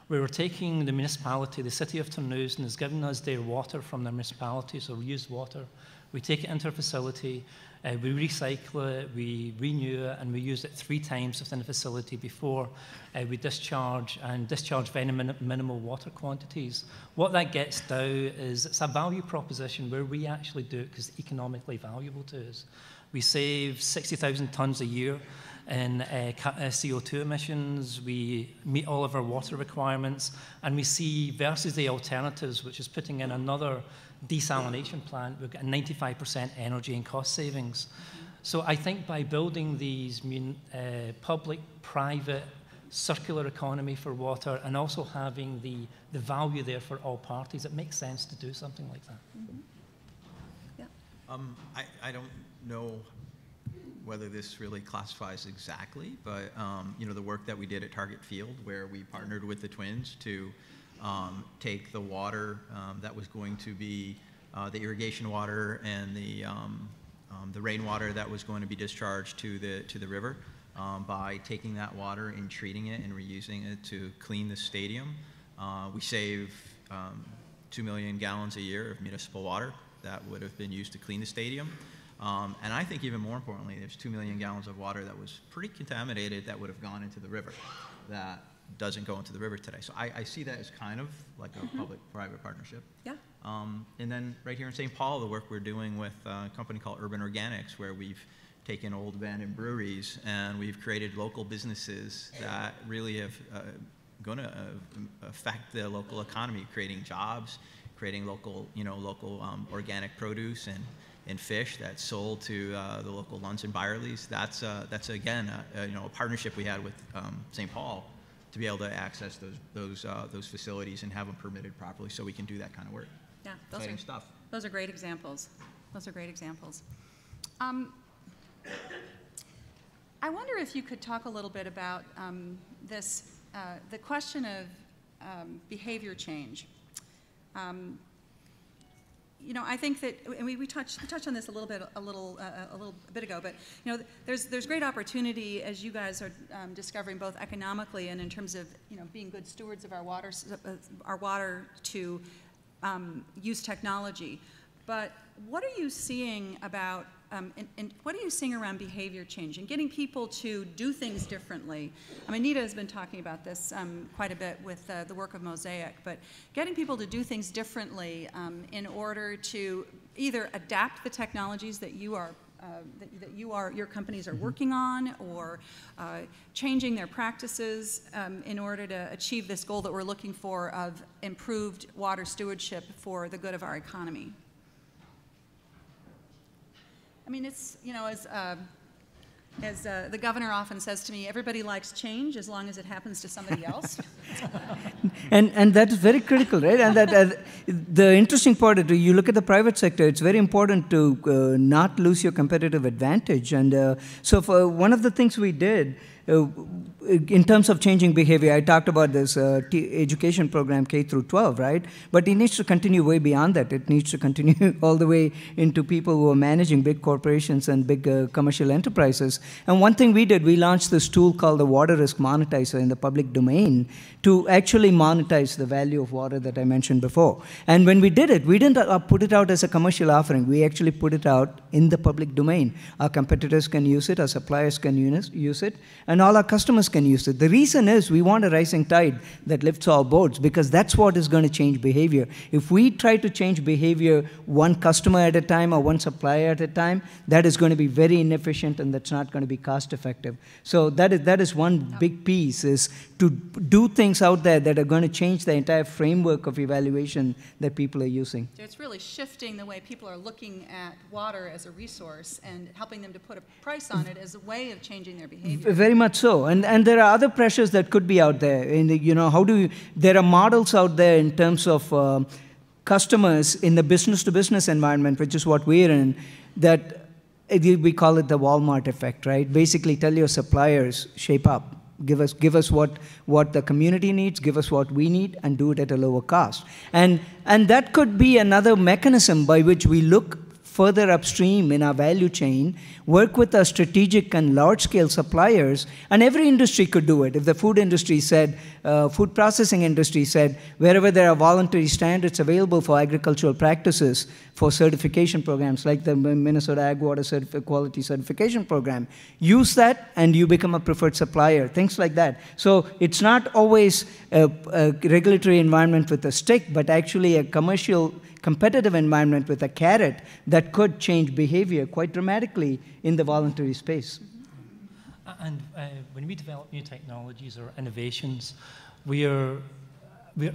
We were taking the municipality, the city of Terneuzen is giving us their water from their municipality, so reused water. We take it into our facility, we recycle it, we renew it, and we use it 3 times within the facility before we discharge, and discharge very minimal water quantities. What that gets Dow is it's a value proposition where we actually do it because it's economically valuable to us. We save 60,000 tons a year in CO2 emissions, we meet all of our water requirements, and we see versus the alternatives, which is putting in another desalination plant, we've got a 95% energy and cost savings. So I think by building these public-private circular economy for water and also having the value there for all parties, it makes sense to do something like that. Mm-hmm. Yeah. I don't know whether this really classifies exactly, but you know, the work that we did at Target Field, where we partnered with the twins to take the water that was going to be the irrigation water and the rainwater that was going to be discharged to the river, by taking that water and treating it and reusing it to clean the stadium. We save 2 million gallons a year of municipal water that would have been used to clean the stadium. And I think even more importantly, there's 2 million gallons of water that was pretty contaminated that would have gone into the river that doesn't go into the river today. So I see that as kind of like a public-private partnership. Yeah. And then right here in St. Paul, the work we're doing with a company called Urban Organics, where we've taken old abandoned breweries and we've created local businesses that really have going to affect the local economy, creating jobs, creating local, organic produce and fish that's sold to the local Lunds and Byerly's. That's again, a partnership we had with St. Paul to be able to access those facilities and have them permitted properly, so we can do that kind of work. Yeah, Exciting stuff. Those are great examples. Those are great examples. I wonder if you could talk a little bit about the question of behavior change. I think that we touched on this a little bit ago, but there's great opportunity as you guys are discovering, both economically and in terms of being good stewards of our water to use technology. But what are you seeing about and what are you seeing around behavior change and getting people to do things differently? Anita has been talking about this quite a bit with the work of Mosaic, but getting people to do things differently in order to either adapt the technologies that your companies are working on, or changing their practices in order to achieve this goal that we're looking for of improved water stewardship for the good of our economy. It's, as the governor often says to me, everybody likes change as long as it happens to somebody else. And that is very critical, right? And the interesting part is, you look at the private sector, it's very important to not lose your competitive advantage. And so for one of the things we did, in terms of changing behavior, I talked about this education program K through 12, right? But it needs to continue way beyond that. It needs to continue all the way into people who are managing big corporations and big commercial enterprises. And one thing we did, we launched this tool called the Water Risk Monetizer in the public domain to actually monetize the value of water that I mentioned before. And when we did it, we didn't put it out as a commercial offering. We actually put it out in the public domain. Our competitors can use it, our suppliers can use it, and all our customers can use it. The reason is we want a rising tide that lifts all boats, because that's what is going to change behavior. If we try to change behavior one customer at a time or one supplier at a time, that is going to be very inefficient, and that's not going to be cost effective. So that is one big piece, is to do things out there that are going to change the entire framework of evaluation that people are using. So it's really shifting the way people are looking at water as a resource and helping them to put a price on it as a way of changing their behavior. Very much so. And there are other pressures that could be out there. There are models out there in terms of customers in the business-to-business environment, which is what we're in, that we call it the Walmart effect, right? Basically tell your suppliers, shape up. Give us what the community needs, give us what we need, and do it at a lower cost. And that could be another mechanism by which we look further upstream in our value chain, work with our strategic and large-scale suppliers, and every industry could do it. If the food industry said, food processing industry said, wherever there are voluntary standards available for agricultural practices for certification programs, like the Minnesota Ag Water Quality Certification Program, use that and you become a preferred supplier, things like that. So it's not always a regulatory environment with a stick, but actually a commercial competitive environment with a carrot that could change behavior quite dramatically in the voluntary space. And when we develop new technologies or innovations, we're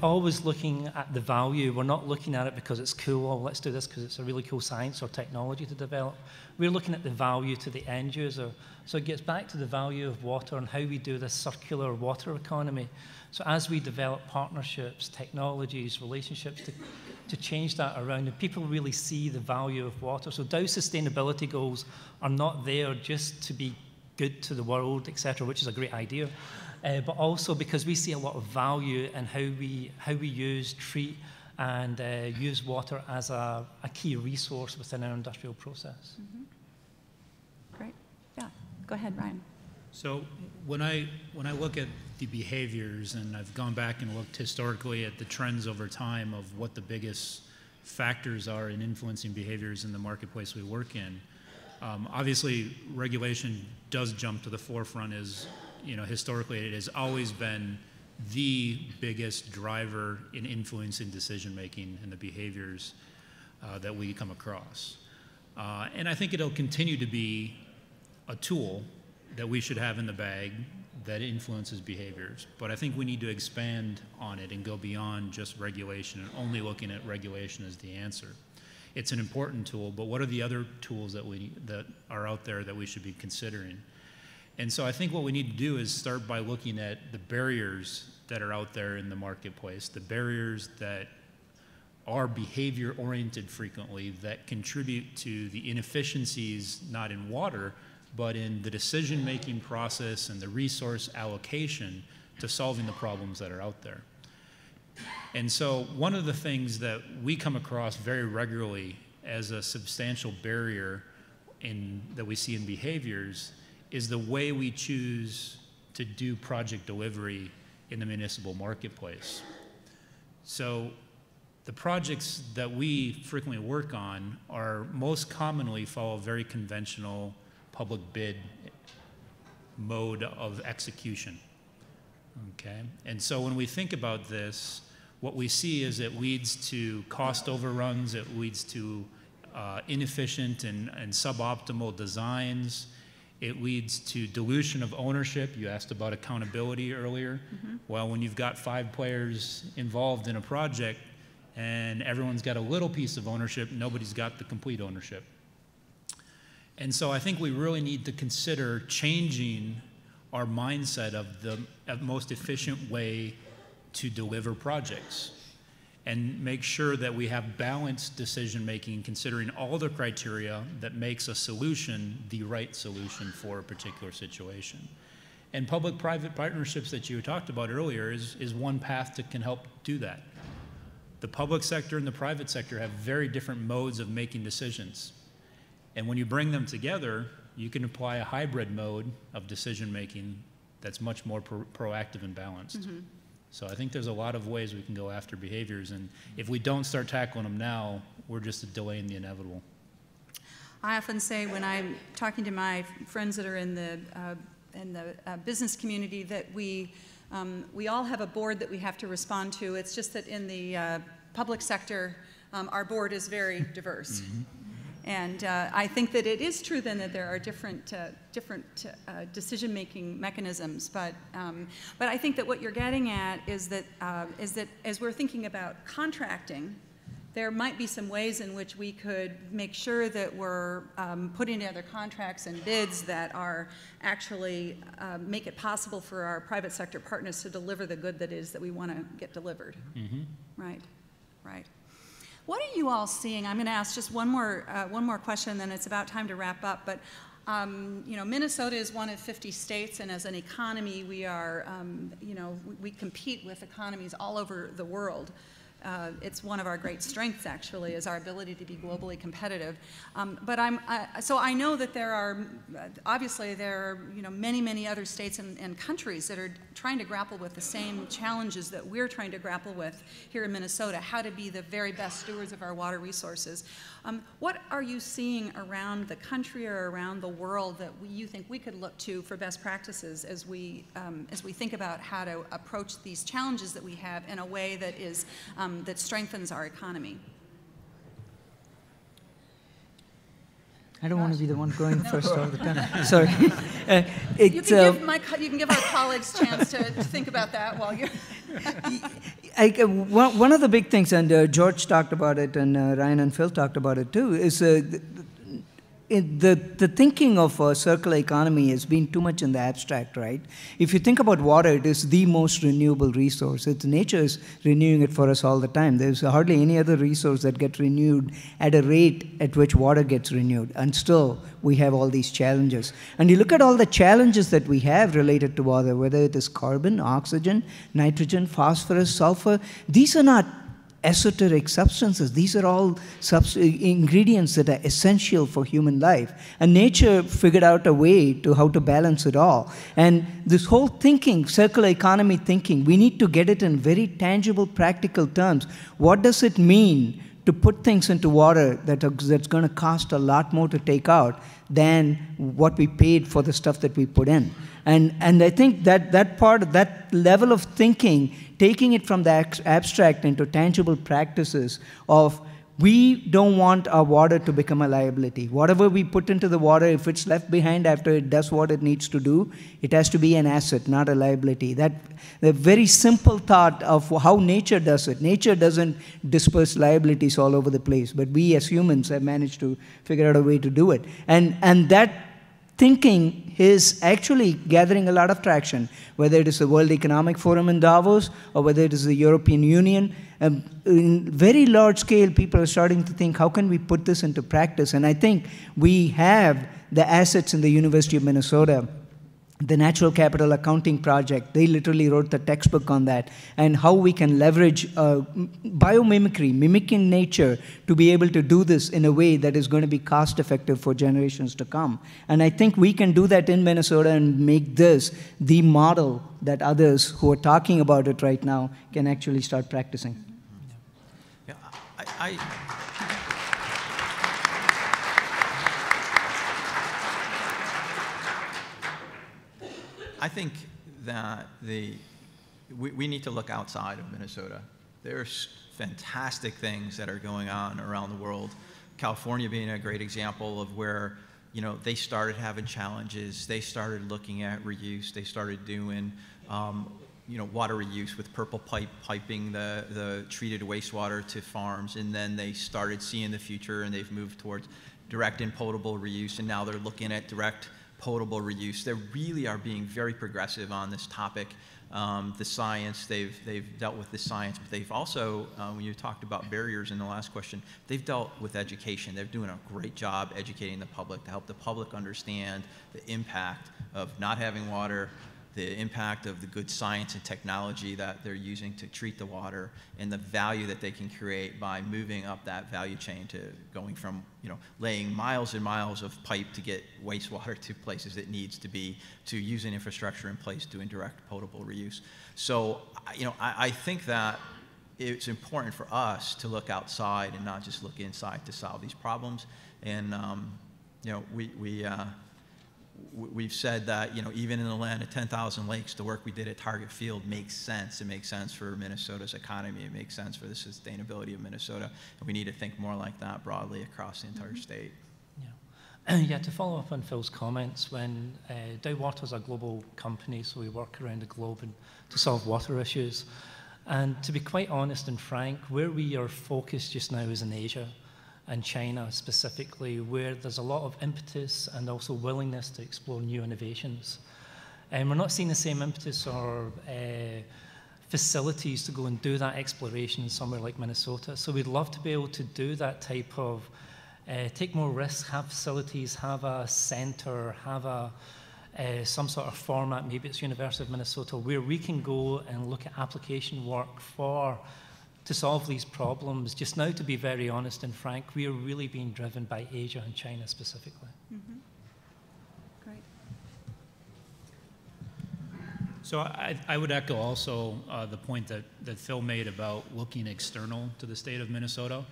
always looking at the value. We're not looking at it because it's cool, oh, let's do this because it's a really cool science or technology to develop. We're looking at the value to the end user. So it gets back to the value of water and how we do this circular water economy. So as we develop partnerships, technologies, relationships to change that around, and people really see the value of water. So Dow sustainability goals are not there just to be good to the world, etc., which is a great idea, but also because we see a lot of value in how we use, treat, and use water as a key resource within our industrial process. Mm-hmm. Great. Yeah. Go ahead, Ryan. So when I look at the behaviors, and I've gone back and looked historically at the trends over time of what the biggest factors are in influencing behaviors in the marketplace we work in, Obviously, regulation does jump to the forefront as, historically it has always been the biggest driver in influencing decision-making and the behaviors that we come across. And I think it'll continue to be a tool that we should have in the bag that influences behaviors. But I think we need to expand on it and go beyond just regulation and only looking at regulation as the answer. It's an important tool, but what are the other tools that are out there that we should be considering? And so I think what we need to do is start by looking at the barriers that are out there in the marketplace, the barriers that are behavior-oriented frequently that contribute to the inefficiencies, not in water, but in the decision-making process and the resource allocation to solving the problems that are out there. And so one of the things that we come across very regularly as a substantial barrier that we see in behaviors is the way we choose to do project delivery in the municipal marketplace. So the projects that we frequently work on are most commonly follow a very conventional public bid mode of execution, okay? And so when we think about this, what we see is it leads to cost overruns, it leads to inefficient and suboptimal designs, it leads to dilution of ownership. You asked about accountability earlier. Mm-hmm. Well, when you've got 5 players involved in a project and everyone's got a little piece of ownership, nobody's got the complete ownership. And so I think we really need to consider changing our mindset of the most efficient way to deliver projects and make sure that we have balanced decision-making considering all the criteria that makes a solution the right solution for a particular situation. And public-private partnerships that you talked about earlier is one path that can help do that. The public sector and the private sector have very different modes of making decisions. And when you bring them together, you can apply a hybrid mode of decision-making that's much more proactive and balanced. Mm-hmm. So I think there's a lot of ways we can go after behaviors, and if we don't start tackling them now, we're just delaying the inevitable. I often say when I'm talking to my friends that are in the business community that we all have a board that we have to respond to. It's just that in the public sector, our board is very diverse. Mm-hmm. And I think that it is true then that there are different decision-making mechanisms, but I think that what you're getting at is that as we're thinking about contracting, there might be some ways in which we could make sure that we're putting together contracts and bids that are actually make it possible for our private sector partners to deliver the good that is that we want to get delivered. Mm-hmm. Right, right. What are you all seeing? I'm going to ask just one more question, and then it's about time to wrap up. But Minnesota is one of 50 states, and as an economy, we are, we compete with economies all over the world. It's one of our great strengths, actually, is our ability to be globally competitive. So I know that there are, obviously, there are many, many other states and countries that are trying to grapple with the same challenges that we're trying to grapple with here in Minnesota, how to be the very best stewards of our water resources. What are you seeing around the country or around the world that you think we could look to for best practices as we think about how to approach these challenges that we have in a way that is that strengthens our economy? I don't want to be the one going first all the time. Sorry. You can give our colleagues a chance to think about that while you're... One of the big things, and George talked about it, and Ryan and Phil talked about it too, is the thinking of a circular economy has been too much in the abstract, right? If you think about water, it is the most renewable resource. Nature is renewing it for us all the time. There's hardly any other resource that gets renewed at a rate at which water gets renewed. And still, we have all these challenges. And you look at all the challenges that we have related to water, whether it is carbon, oxygen, nitrogen, phosphorus, sulfur, these are not esoteric substances. These are all ingredients that are essential for human life. And nature figured out a way to how to balance it all. And this whole thinking, circular economy thinking, we need to get it in very tangible, practical terms. What does it mean to put things into water that's going to cost a lot more to take out than what we paid for the stuff that we put in. And I think that level of thinking, taking it from the abstract into tangible practices of, we don't want our water to become a liability. Whatever we put into the water, if it's left behind after it does what it needs to do, it has to be an asset, not a liability. That the very simple thought of how nature does it. Nature doesn't disperse liabilities all over the place, but we as humans have managed to figure out a way to do it. And that thinking is actually gathering a lot of traction, whether it is the World Economic Forum in Davos or whether it is the European Union. In very large scale, people are starting to think, how can we put this into practice? And I think we have the assets in the University of Minnesota, the Natural Capital Accounting Project. They literally wrote the textbook on that, and how we can leverage biomimicry, mimicking nature, to be able to do this in a way that is going to be cost effective for generations to come. And I think we can do that in Minnesota and make this the model that others who are talking about it right now can actually start practicing. Yeah, I think that we need to look outside of Minnesota. There's fantastic things that are going on around the world. California being a great example of where, you know, they started having challenges. They started looking at reuse. They started doing, you know, water reuse with purple piping the treated wastewater to farms, and then they started seeing the future, and they've moved towards direct and potable reuse, and now they're looking at direct potable reuse. They really are being very progressive on this topic. The science, they've dealt with the science, but they've also, when you talked about barriers in the last question, they've dealt with education. They're doing a great job educating the public to help the public understand the impact of not having water, the impact of the good science and technology that they're using to treat the water, and the value that they can create by moving up that value chain to going from, you know, laying miles and miles of pipe to get wastewater to places it needs to be, to using infrastructure in place, doing direct potable reuse. So, you know, I think that it's important for us to look outside and not just look inside to solve these problems. And, you know, we've said that, you know, even in the land of 10,000 lakes, the work we did at Target Field makes sense. It makes sense for Minnesota's economy. It makes sense for the sustainability of Minnesota. And we need to think more like that broadly across the entire state. Yeah. Yeah, to follow up on Phil's comments, when Dow Water's a global company, so we work around the globe to solve water issues. And to be quite honest and frank, where we are focused just now is in Asia and China specifically, where there's a lot of impetus and also willingness to explore new innovations. And we're not seeing the same impetus or facilities to go and do that exploration in somewhere like Minnesota. So we'd love to be able to do that type of, take more risks, have facilities, have a center, have some sort of format, maybe it's University of Minnesota, where we can go and look at application work to solve these problems. Just now, to be very honest and frank, we are really being driven by Asia and China specifically. Mm-hmm. Great. So I would echo also the point that Phil made about looking external to the state of Minnesota,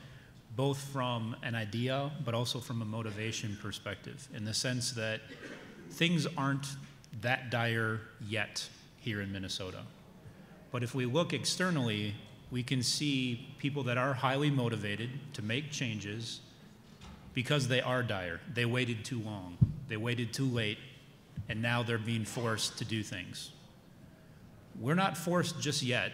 both from an idea, but also from a motivation perspective, in the sense that things aren't that dire yet here in Minnesota. But if we look externally, we can see people that are highly motivated to make changes because they are dire. They waited too long. They waited too late, and now they're being forced to do things. We're not forced just yet,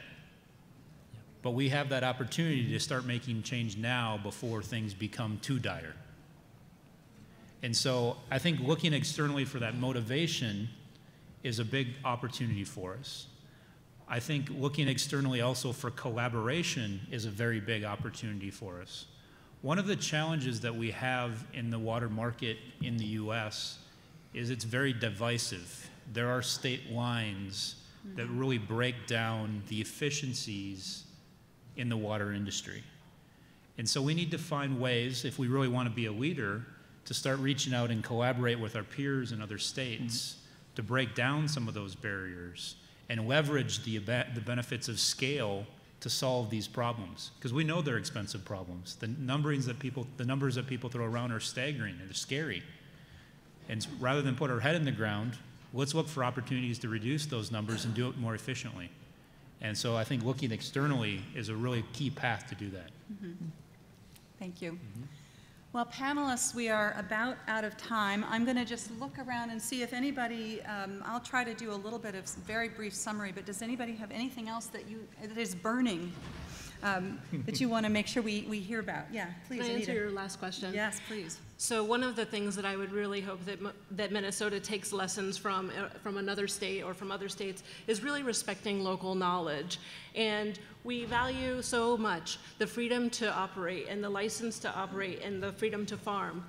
but we have that opportunity to start making change now before things become too dire. And so I think looking externally for that motivation is a big opportunity for us. I think looking externally also for collaboration is a very big opportunity for us. One of the challenges that we have in the water market in the US is it's very divisive. There are state lines that really break down the efficiencies in the water industry. And so we need to find ways, if we really want to be a leader, to start reaching out and collaborate with our peers in other states to break down some of those barriers and leverage the benefits of scale to solve these problems, because we know they're expensive problems. The numbers that people throw around are staggering and they're scary. And rather than put our head in the ground, let's look for opportunities to reduce those numbers and do it more efficiently. And so I think looking externally is a really key path to do that. Mm-hmm. Thank you. Mm-hmm. Well, panelists, we are about out of time. I'm going to just look around and see if anybody, I'll try to do a little bit of very brief summary, but does anybody have anything else that is burning that you want to make sure we hear about? Yeah, please, Can I Anita. answer your last question? Yes, please. So one of the things that I would really hope that Minnesota takes lessons from another state or from other states is really respecting local knowledge. And we value so much the freedom to operate and the license to operate and the freedom to farm.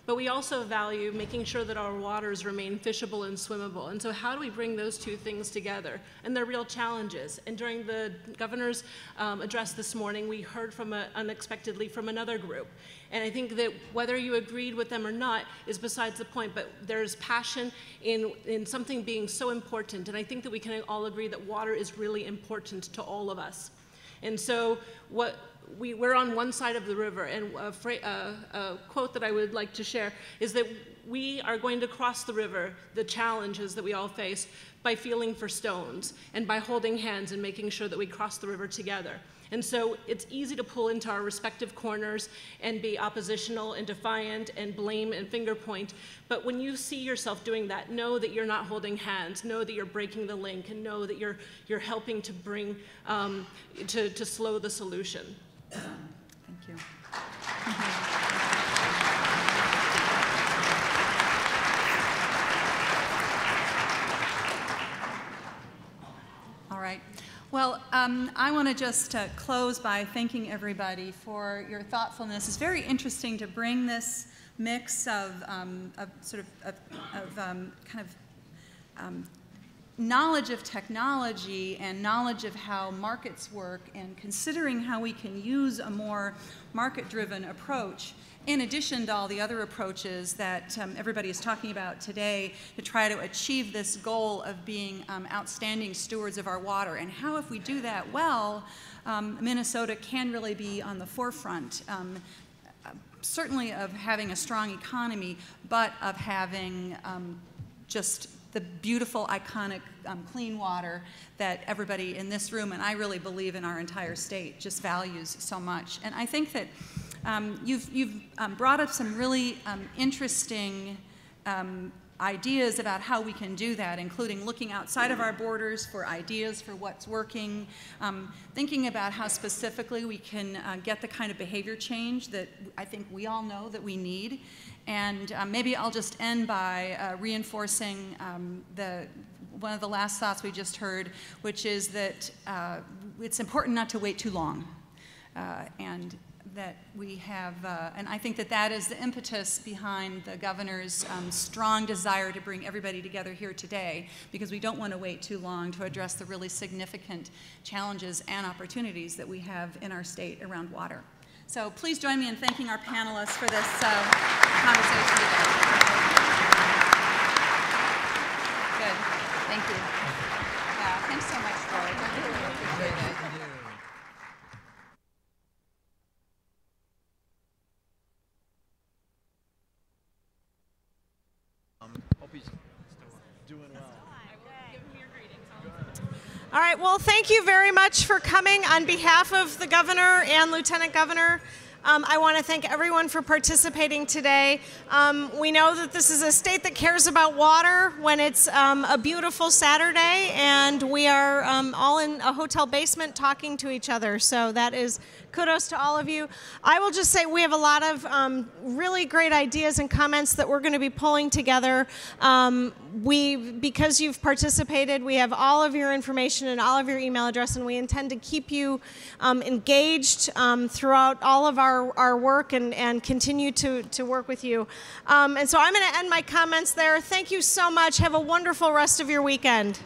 But we also value making sure that our waters remain fishable and swimmable. And so how do we bring those two things together? And they're real challenges. And during the governor's address this morning, we heard unexpectedly from another group. And I think that whether you agreed with them or not is besides the point, but there's passion in something being so important. And I think that we can all agree that water is really important to all of us. And so we're on one side of the river, and a quote that I would like to share is that we are going to cross the river, the challenges that we all face, by feeling for stones and by holding hands and making sure that we cross the river together. And so it's easy to pull into our respective corners and be oppositional and defiant and blame and finger point. But when you see yourself doing that, know that you're not holding hands, know that you're breaking the link, and know that you're helping to bring, to slow the solution. Thank you. All right. Well, I want to just close by thanking everybody for your thoughtfulness. It's very interesting to bring this mix of knowledge of technology and knowledge of how markets work, and considering how we can use a more market-driven approach in addition to all the other approaches that everybody is talking about today to try to achieve this goal of being outstanding stewards of our water. And how, if we do that well, Minnesota can really be on the forefront, certainly of having a strong economy, but of having just the beautiful, iconic, clean water that everybody in this room, and I really believe in our entire state, just values so much. And I think that you've brought up some really interesting ideas about how we can do that, including looking outside of our borders for ideas for what's working, thinking about how specifically we can get the kind of behavior change that I think we all know that we need. And maybe I'll just end by reinforcing one of the last thoughts we just heard, which is that it's important not to wait too long. And that we have, and I think that that is the impetus behind the governor's strong desire to bring everybody together here today, because we don't want to wait too long to address the really significant challenges and opportunities that we have in our state around water. So please join me in thanking our panelists for this conversation today. Good. Thank you. Yeah, thanks so much, Troy. I really appreciate it. Hope he's doing well. All right, well, thank you very much for coming. On behalf of the governor and lieutenant governor, I want to thank everyone for participating today. We know that this is a state that cares about water when it's a beautiful Saturday, and we are all in a hotel basement talking to each other. So that is kudos to all of you. I will just say we have a lot of really great ideas and comments that we're going to be pulling together. Because you've participated, we have all of your information and all of your email address, and we intend to keep you engaged throughout all of our work and continue to work with you. And so I'm going to end my comments there. Thank you so much. Have a wonderful rest of your weekend.